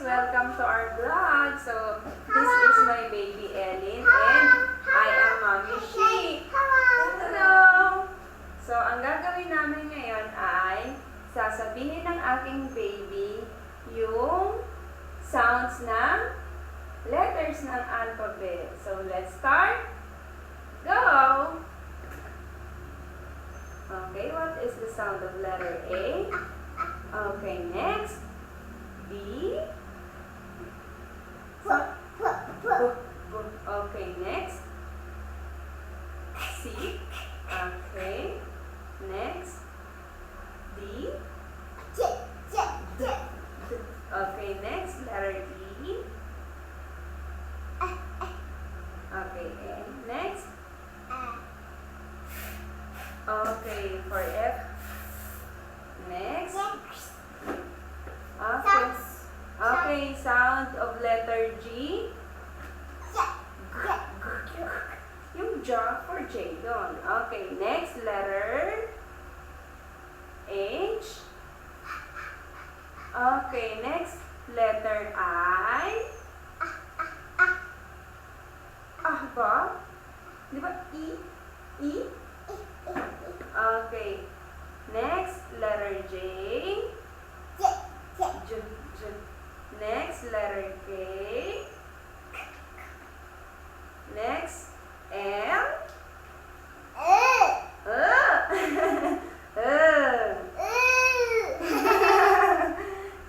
Welcome to our vlog. So, this is my baby Ellen and I am Mommy She. Hello! So, ang gagawin namin ngayon ay sasabihin ng aking baby yung sounds ng letters ng alphabet. So, let's start. Go! Okay, what is the sound of letter A? Okay, next. B. Okay, next. C. Okay. Next. D. Okay, next. Letter E. Okay, and next. Okay, for F. Next. Okay. Okay, sound of letter G. Yung J for J doon. Okay, next letter H. Okay, next letter I. Ah ba? Di ba E? E? Okay. Next letter J. Next, letter K. Next, L.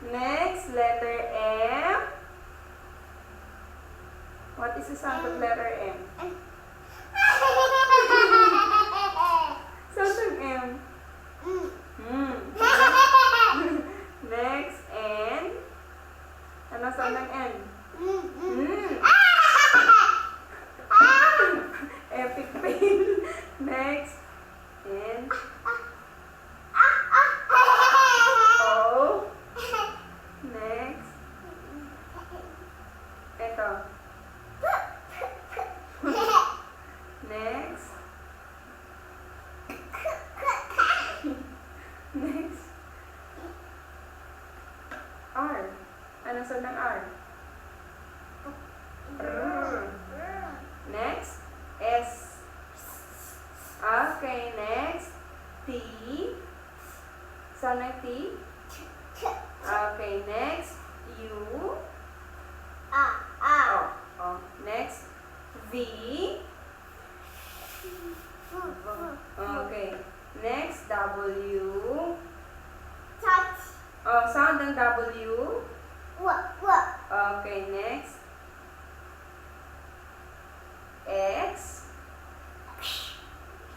Next, letter M. What is the sound of letter M? Sound of M. Next, N. Ano sound ng N? Epic fail. Next. N. O. Next. Ito. Next. Next. R. Ano sound ng R? Next, S. Okay, next, T. Sound ng T? Okay, next, U. Oh. Next, V. Okay, next, W. Oh, sound ng W. Okay, next. X.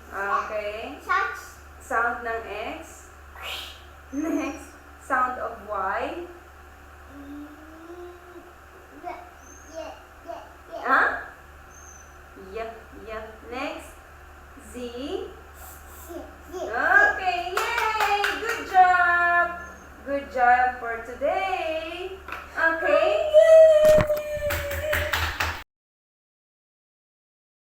Okay. Sound ng X. Next.